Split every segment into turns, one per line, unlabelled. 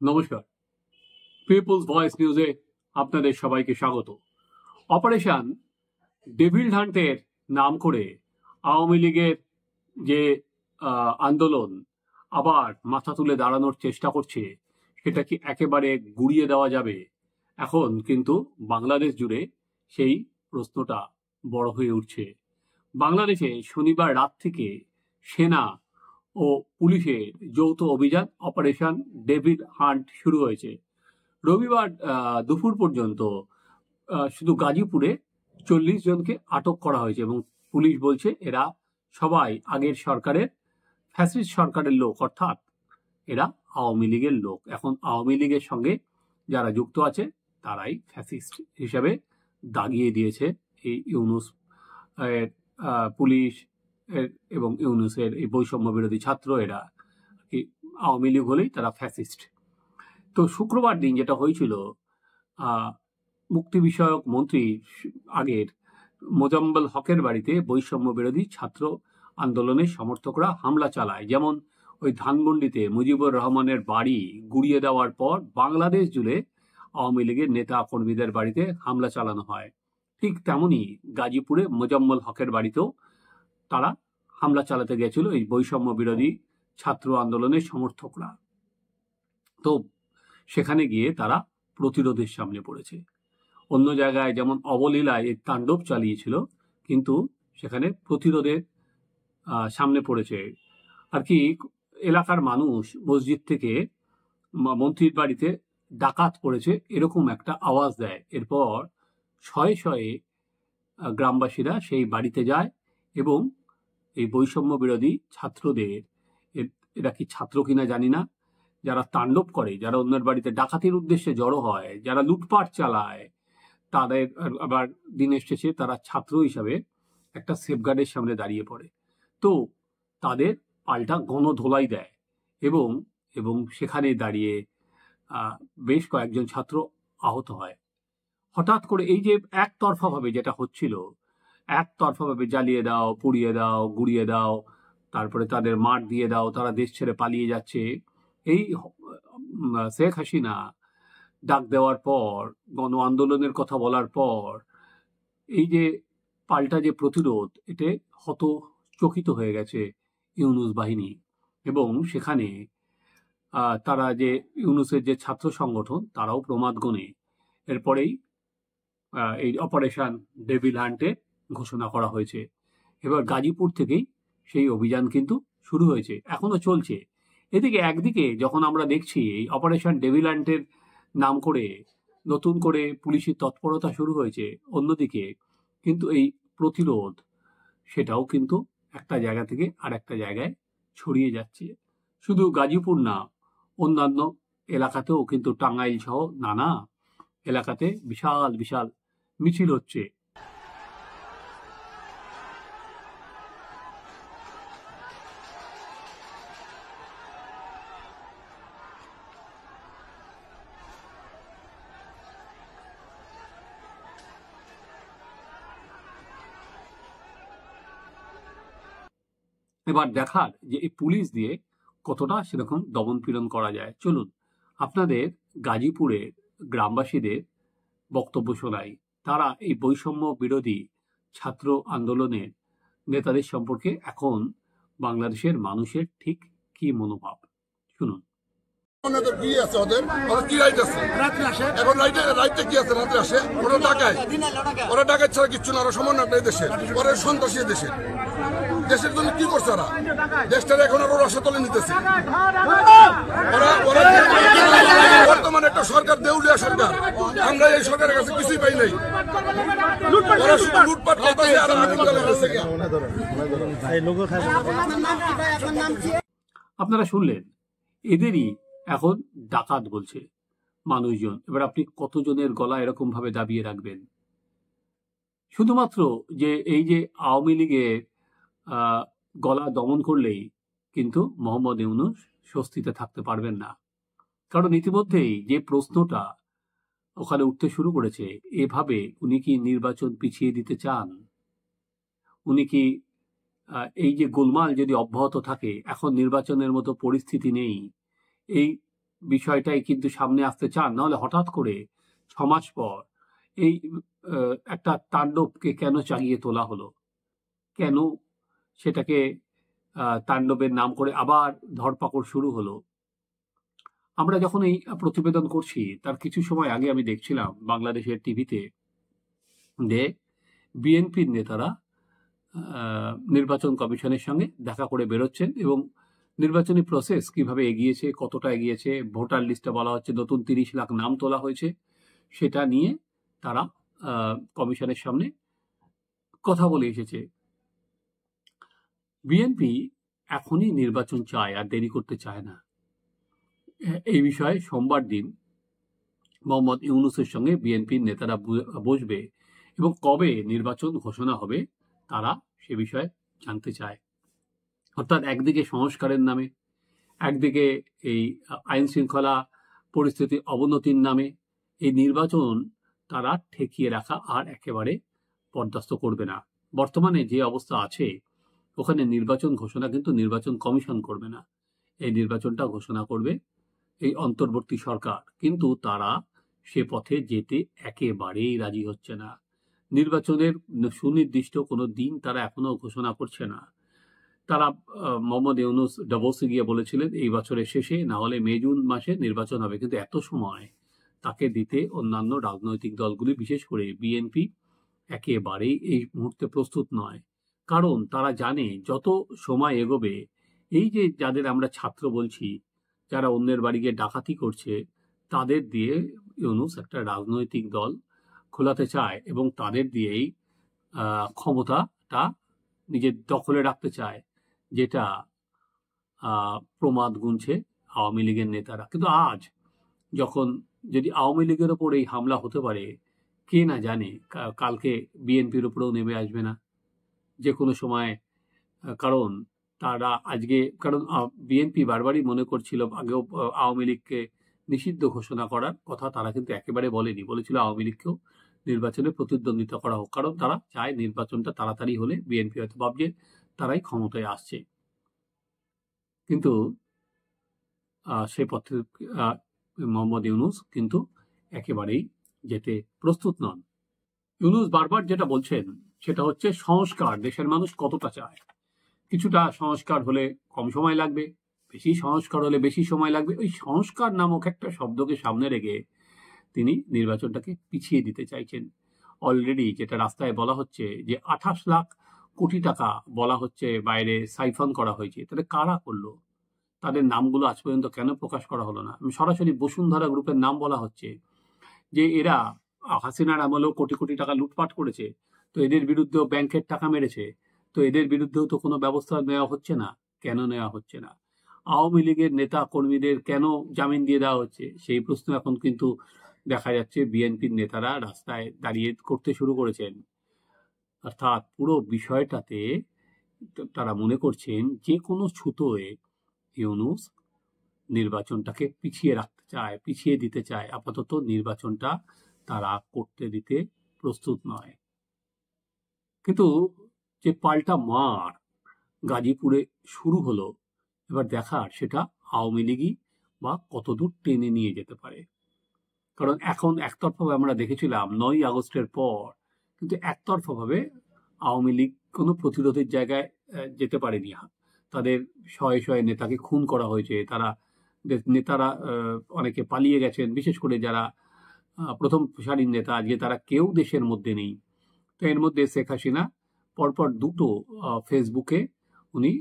নমস্কার, people's voice নিউজে আপনাদের সবাইকে স্বাগত। অপারেশন ডেভিল হান্টের নাম করে আওয়ামী লীগের যে আন্দোলন আবার মাথা তুলে দাঁড়ানোর চেষ্টা করছে, সেটা কি একেবারে গুড়িয়ে দেওয়া যাবে? এখন কিন্তু বাংলাদেশ জুড়ে সেই প্রশ্নটা বড় হয়ে উঠছে। বাংলাদেশে শনিবার রাত থেকে সেনা ও পুলিশের যৌথ অভিযান অপারেশন ডেভিল হান্ট শুরু হয়েছে। রবিবার দুপুর পর্যন্ত শুধু গাজীপুরে 40 জনকে আটক করা হয়েছে এবং পুলিশ বলছে এরা সবাই আগের সরকারের ফ্যাসিস্ট সরকারের লোক, অর্থাৎ এরা আওয়ামী লীগের লোক। এখন আওয়ামী লীগের সঙ্গে যারা যুক্ত আছে তারাই ফ্যাসিস্ট হিসাবে দাগিয়ে দিয়েছে এই ইউনূস পুলিশ এবং ইউনূসের এই বৈষম্য বিরোধী ছাত্র, এরা আওয়ামী লীগ হলেই তারা ফ্যাসিস্ট। তো শুক্রবার দিন যেটা হয়েছিল, মুক্তি বিষয়ক মন্ত্রী আগের মোজাম্মেল হকের বাড়িতে বৈষম্য বিরোধী ছাত্র আন্দোলনের সমর্থকরা হামলা চালায়। যেমন ওই ধানমন্ডিতে মুজিবুর রহমানের বাড়ি গুড়িয়ে দেওয়ার পর বাংলাদেশ জুড়ে আওয়ামী লীগের নেতা কর্মীদের বাড়িতে হামলা চালানো হয়, ঠিক তেমনি গাজীপুরে মোজাম্মেল হকের বাড়িতেও তারা হামলা চালাতে গেছিল এই বৈষম্য বিরোধী ছাত্র আন্দোলনের সমর্থকরা। তো সেখানে গিয়ে তারা প্রতিরোধের সামনে পড়েছে। অন্য জায়গায় যেমন অবলীলায় এই তাণ্ডব চালিয়েছিল, কিন্তু সেখানে প্রতিরোধের সামনে পড়েছে আর কি। এলাকার মানুষ মসজিদ থেকে মন্ত্রীর বাড়িতে ডাকাত পড়েছে এরকম একটা আওয়াজ দেয়। এরপর শয়ে শয়ে গ্রামবাসীরা সেই বাড়িতে যায় এবং এই বৈষম্য বিরোধী ছাত্রদের, এরা কি ছাত্র কিনা জানি না, যারা তাণ্ডব করে, যারা অন্যের বাড়িতে ডাকাতির উদ্দেশ্যে জড়ো হয়, যারা লুটপাট চালায়, তাদের আবার দিনের শেষে তারা ছাত্র হিসাবে একটা সেফগার্ডের সামনে দাঁড়িয়ে পড়ে। তো তাদের পাল্টা গণধোলাই দেয় এবং এবং সেখানে দাঁড়িয়ে বেশ কয়েকজন ছাত্র আহত হয়। হঠাৎ করে এই যে একতরফাভাবে যেটা হচ্ছিল, একতরফাভাবে জ্বালিয়ে দাও, পুড়িয়ে দাও, গুড়িয়ে দাও, তারপরে তাদের মার দিয়ে দাও, তারা দেশ ছেড়ে পালিয়ে যাচ্ছে, এই শেখ হাসিনা ডাক দেওয়ার পর, গণ আন্দোলনের কথা বলার পর এই যে পাল্টা যে প্রতিরোধ, এতে হতচকিত হয়ে গেছে ইউনূস বাহিনী। এবং সেখানে তারা যে ইউনূসের যে ছাত্র সংগঠন, তারাও প্রমাদ গণে এরপরেই এই অপারেশন ডেভিল হান্টে ঘোষণা করা হয়েছে। এবার গাজীপুর থেকেই সেই অভিযান কিন্তু শুরু হয়েছে, এখনো চলছে। এদিকে একদিকে যখন আমরা দেখছি এই অপারেশন ডেভিল হান্টের নাম করে নতুন করে পুলিশি তৎপরতা শুরু হয়েছে, অন্যদিকে কিন্তু এই প্রতিরোধ সেটাও কিন্তু একটা জায়গা থেকে আর একটা জায়গায় ছড়িয়ে যাচ্ছে। শুধু গাজীপুর না, অন্যান্য এলাকাতেও কিন্তু টাঙ্গাইল সহ নানা এলাকাতে বিশাল বিশাল মিছিল হচ্ছে। এবার দেখার যে এই পুলিশ দিয়ে কতটা সেরকম দমন পীড়ন করা যায়। চলুন আপনাদের গাজীপুরের গ্রামবাসীদের বক্তব্য শোনাই। তারা এই বৈষম্য বিরোধী ছাত্র আন্দোলনের নেতাদের সম্পর্কে এখন বাংলাদেশের মানুষের ঠিক কি মনোভাব, শুনুন।
কি আছে ওদের কি রাইট আছে এখন রাইটে কি আছে রাত্রে আসে ওরা ডাকায়, ওরা ডাকায় ছাড়া কিচ্ছু না। ওরা সমন্বয় নেই দেশের, ওরা সন্ত্রাসী দেশের। দেশের জন্য কি করছে ওরা? দেশটার এখন ওরা রসাতলে নিতেছে। বর্তমানে একটা সরকার দেউলিয়া সরকার, আমরা এই সরকারের কাছে কিছুই পাই নাই। ওরা শুধু লুটপাট করতেছে আর
আপনারা শুনলেন, এদেরই এখন ডাকাত বলছে মানুষজন। এবার আপনি কতজনের গলা এরকম ভাবে দাবিয়ে রাখবেন? শুধুমাত্র যে এই যে আওয়ামী লীগের গলা দমন করলেই কিন্তু মোহাম্মদ ইউনূস স্বস্তিতে থাকতে পারবেন না। কারণ ইতিমধ্যেই যে প্রশ্নটা ওখানে উঠতে শুরু করেছে, এভাবে উনি কি নির্বাচন পিছিয়ে দিতে চান? উনি কি এই যে গোলমাল যদি অব্যাহত থাকে, এখন নির্বাচনের মতো পরিস্থিতি নেই, এই বিষয়টাই কিন্তু সামনে আসতে চান, নাহলে হঠাৎ করে 6 মাস পর এই একটা তাণ্ডবকে কেন চালিয়ে তোলা হলো, কেন সেটাকে তাণ্ডবের নাম করে আবার ধরপাকড় শুরু হলো। আমরা যখন এই প্রতিবেদন করছি তার কিছু সময় আগে আমি দেখছিলাম বাংলাদেশের টিভিতে যে বিএনপির নেতারা নির্বাচন কমিশনের সঙ্গে দেখা করে বেরোচ্ছেন এবং নির্বাচনী প্রসেস কিভাবে এগিয়েছে, কতটা এগিয়েছে, ভোটার লিস্টে বলা হচ্ছে নতুন 30 লাখ নাম তোলা হয়েছে, সেটা নিয়ে তারা কমিশনের সামনে কথা বলে এসেছে। বিএনপি এখনই নির্বাচন চায়, আর দেরি করতে চায় না। এই বিষয়ে সোমবার দিন মোহাম্মদ ইউনূসের সঙ্গে বিএনপির নেতারা বসবে এবং কবে নির্বাচন ঘোষণা হবে তারা সে বিষয়ে জানতে চায়। অর্থাৎ একদিকে সংস্কারের নামে, একদিকে এই আইন শৃঙ্খলা পরিস্থিতি অবনতির নামে এই নির্বাচন তারা ঠেকিয়ে রাখা আর একেবারে বরদাস্ত করবে না। বর্তমানে যে অবস্থা আছে ওখানে নির্বাচন ঘোষণা কিন্তু নির্বাচন কমিশন করবে না, এই নির্বাচনটা ঘোষণা করবে এই অন্তর্বর্তী সরকার। কিন্তু তারা সে পথে যেতে একেবারেই রাজি হচ্ছে না। নির্বাচনের সুনির্দিষ্ট কোনো দিন তারা এখনো ঘোষণা করছে না। তারা মোহাম্মদ ইউনূস ডাভোসে গিয়ে বলেছিলেন এই বছরের শেষে, না হলে মে জুন মাসে নির্বাচন হবে, কিন্তু এত সময় তাকে দিতে অন্যান্য রাজনৈতিক দলগুলি, বিশেষ করে বিএনপি, একেবারেই এই মুহূর্তে প্রস্তুত নয়। কারণ তারা জানে যত সময় এগোবে এই যে যাদের আমরা ছাত্র বলছি, যারা অন্যের বাড়ি গিয়ে ডাকাতি করছে, তাদের দিয়ে ইউনূস একটা রাজনৈতিক দল খোলাতে চায় এবং তাদের দিয়েই ক্ষমতাটা নিজের দখলে রাখতে চায়, যেটা প্রমাদ গুনছে আওয়ামী লীগের নেতারা। কিন্তু আজ যখন যদি আওয়ামী লীগের ওপর এই হামলা হতে পারে, কে না জানে কালকে বিএনপির উপরেও নেমে আসবে না যে কোনো সময়। কারণ তারা আজকে, কারণ বিএনপি বারবারই মনে করছিল আগেও আওয়ামী লীগকে নিষিদ্ধ ঘোষণা করার কথা তারা কিন্তু একেবারে বলেনি, বলেছিল আওয়ামী লীগকেও নির্বাচনে প্রতিদ্বন্দ্বিতা করা হোক, কারণ তারা চায় নির্বাচনটা তাড়াতাড়ি হলে বিএনপি হয়তো ভাবছে তারাই ক্ষমতায় আসছে। কিন্তু সে পথে মোহাম্মদ ইউনূস কিন্তু একেবারেই যেতে প্রস্তুত নন। ইউনূস বারবার যেটা বলছেন সেটা হচ্ছে সংস্কার দেশের মানুষ কতটা চায়। কিছুটা সংস্কার হলে কম সময় লাগবে, বেশি সংস্কার হলে বেশি সময় লাগবে। ওই সংস্কার নামক একটা শব্দকে সামনে রেখে তিনি নির্বাচনটাকে পিছিয়ে দিতে চাইছেন। অলরেডি যেটা রাস্তায় বলা হচ্ছে যে 28 লাখ কোটি টাকা বলা হচ্ছে বাইরে সাইফন করা হয়েছে, তাহলে কারা করলো? তাদের নামগুলো আজ পর্যন্ত কেন প্রকাশ করা হলো না? সরাসরি বসুন্ধরা গ্রুপের নাম বলা হচ্ছে যে এরা হাসিনার আমলেও কোটি কোটি টাকা লুটপাট করেছে, তো এদের বিরুদ্ধেও ব্যাংকের টাকা মেরেছে, তো এদের বিরুদ্ধেও তো কোনো ব্যবস্থা নেওয়া হচ্ছে না। কেন নেওয়া হচ্ছে না? আওয়ামী লীগের নেতা কর্মীদের কেন জামিন দিয়ে দেওয়া হচ্ছে? সেই প্রশ্ন এখন কিন্তু দেখা যাচ্ছে বিএনপির নেতারা রাস্তায় দাঁড়িয়ে করতে শুরু করেছেন। অর্থাৎ পুরো বিষয়টাতে তারা মনে করছেন যে কোনো ছুতোয় ইউনূস নির্বাচনটাকে পিছিয়ে রাখতে চায়, পিছিয়ে দিতে চায়। আপাতত নির্বাচনটা তারা করতে দিতে প্রস্তুত নয়। কিন্তু যে পাল্টা মার গাজীপুরে শুরু হলো, এবার দেখার সেটা আওয়ামী লীগই বা কতদূর টেনে নিয়ে যেতে পারে। কারণ এখন একতরফাভাবে আমরা দেখেছিলাম 9ই আগস্টের পর কিন্তু একতরফাভাবে আওয়ামী লীগ কোনো প্রতিরোধের জায়গায় যেতে পারেনি। তাদের শয়ে শয়ে নেতাকে খুন করা হয়েছে, নেতারা অনেকে পালিয়ে গেছেন, বিশেষ করে যারা প্রথম সারির নেতা আজকে তারা কেউ দেশের মধ্যে নেই। তো এর মধ্যে শেখ হাসিনা পরপর দুটো ফেসবুকে উনি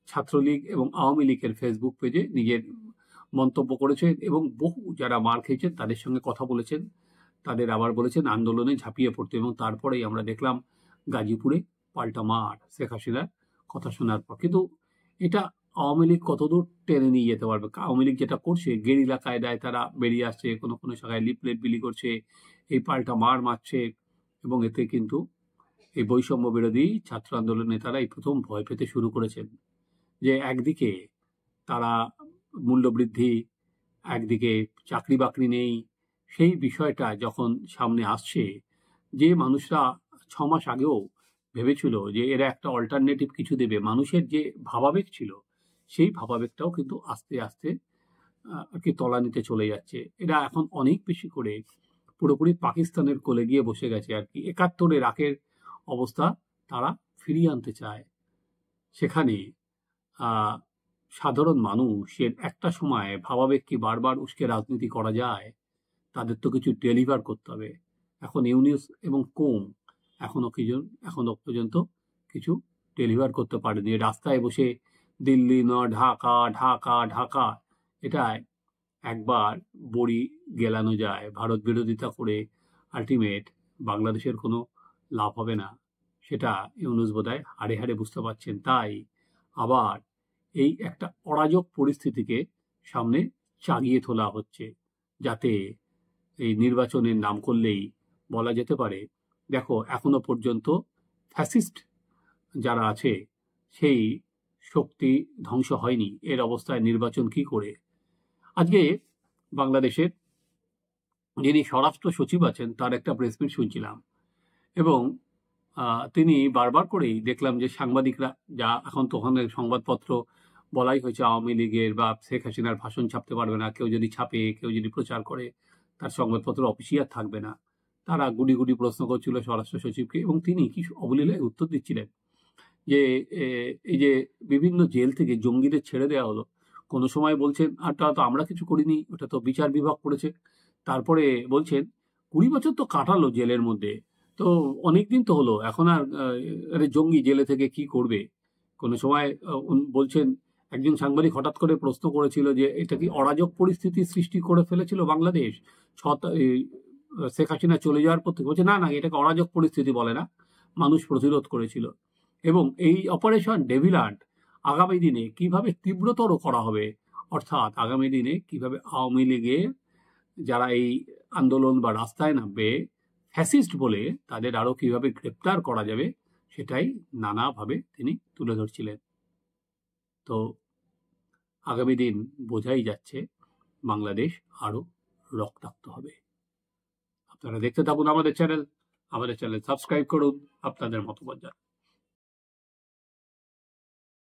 ছাত্রলীগ এবং আওয়ামী লীগের ফেসবুক পেজে নিজের মন্তব্য করেছেন এবং বহু যারা মার খেয়েছেন তাদের সঙ্গে কথা বলেছেন, তাদের আবার বলেছেন আন্দোলনে ঝাঁপিয়ে পড়তে। এবং তারপরেই আমরা দেখলাম গাজীপুরে পাল্টা মার শেখ হাসিনার কথা শোনার পর। কিন্তু এটা আওয়ামী লীগ কতদূর টেনে নিয়ে যেতে পারবে? আওয়ামী লীগ যেটা করছে গেরিলা কায়দায় তারা বেরিয়ে আসছে, কোনো কোনো জায়গায় লিফলেট বিলি করছে, এই পাল্টা মার মারছে, এবং এতে কিন্তু এই বৈষম্য বিরোধী ছাত্র আন্দোলন নেতারা এই প্রথম ভয় পেতে শুরু করেছেন যে একদিকে তারা মূল্যবৃদ্ধি, একদিকে চাকরি বাকরি নেই, সেই বিষয়টা যখন সামনে আসছে, যে মানুষরা 6 মাস আগেও ভেবেছিল যে এরা একটা অল্টারনেটিভ কিছু দেবে, মানুষের যে ভাবাবেগ ছিল সেই ভাবাবেগটাও কিন্তু আস্তে আস্তে আর কি তলানিতে চলে যাচ্ছে। এরা এখন অনেক বেশি করে পুরোপুরি পাকিস্তানের কোলে গিয়ে বসে গেছে আর কি। ৭১ ইরাকের অবস্থা তারা ফিরিয়ে আনতে চায়। সেখানে সাধারণ মানুষের একটা সময় ভাবাবেগ কি বারবার উস্কে রাজনীতি করা যায়? তাদের তো কিছু ডেলিভার করতে হবে। এখন ইউনিস এবং কোম এখনো পর্যন্ত কিছু ডেলিভার করতে পারেনি। রাস্তায় বসে দিল্লি না ঢাকা, ঢাকা, ঢাকা, এটায় একবার বড়ি গেলানো যায়। ভারত বিরোধিতা করে আলটিমেট বাংলাদেশের কোনো লাভ হবে না, সেটা ইউনুস বোধহয় হাড়ে হাড়ে বুঝতে পারছেন। তাই আবার এই একটা অরাজক পরিস্থিতিকে সামনে চাগিয়ে তোলা হচ্ছে, যাতে এই নির্বাচনের নাম করলেই বলা যেতে পারে, দেখো এখনো পর্যন্ত ফ্যাসিস্ট যারা আছে সেই শক্তি ধ্বংস হয়নি। এর অবস্থায় নির্বাচন কি করে? আজকে বাংলাদেশের যিনি স্বরাষ্ট্র সচিব আছেন তার একটা প্রেসমিট শুনছিলাম, এবং তিনি বারবার করেই দেখলাম যে সাংবাদিকরা, যা এখন তো ওখানে সংবাদপত্র বলাই হয়েছে আওয়ামী লীগের বা শেখ হাসিনার ভাষণ ছাপতে পারবে না, কেউ যদি ছাপে, কেউ যদি প্রচার করে, তার সংবাদপত্র অফিসিয়াল থাকবে না। তারা গুডি গুডি প্রশ্ন করছিল স্বরাষ্ট্র সচিবকে, এবং তিনি কি অবলীলায় উত্তর দিচ্ছিলেন যে এই যে বিভিন্ন জেল থেকে জঙ্গিদের ছেড়ে দেওয়া হলো, কোনো সময় বলছেন আর তা তো আমরা কিছু করিনি, ওটা তো বিচার বিভাগ করেছে। তারপরে বলছেন ২০ বছর তো কাটালো জেলের মধ্যে, তো অনেকদিন তো হলো, এখন আর জঙ্গি জেলে থেকে কি করবে? কোনো সময় বলছেন, একজন সাংবাদিক হঠাৎ করে প্রশ্ন করেছিল যে এটা কি অরাজক পরিস্থিতি সৃষ্টি করে ফেলেছিল বাংলাদেশ শেখ হাসিনা চলে যাওয়ার পর থেকে? বলছে না, এটাকে অরাজক পরিস্থিতি বলে না, মানুষ প্রতিরোধ করেছিল। এবং এই অপারেশন ডেভিল হান্ট আগামী দিনে কিভাবে তীব্রতর করা হবে, অর্থাৎ আগামী দিনে কিভাবে আওয়ামী লীগের যারা এই আন্দোলন বা রাস্তায় নামবে ফ্যাসিস্ট বলে তাদের আরো কিভাবে গ্রেপ্তার করা যাবে, সেটাই নানাভাবে তিনি তুলে ধরছিলেন। তো আগামী দিন বোঝাই যাচ্ছে বাংলাদেশ আরো রক্তাক্ত হবে। আপনারা দেখতে থাকুন আমাদের চ্যানেল সাবস্ক্রাইব করুন, আপনাদের মতামত জানান।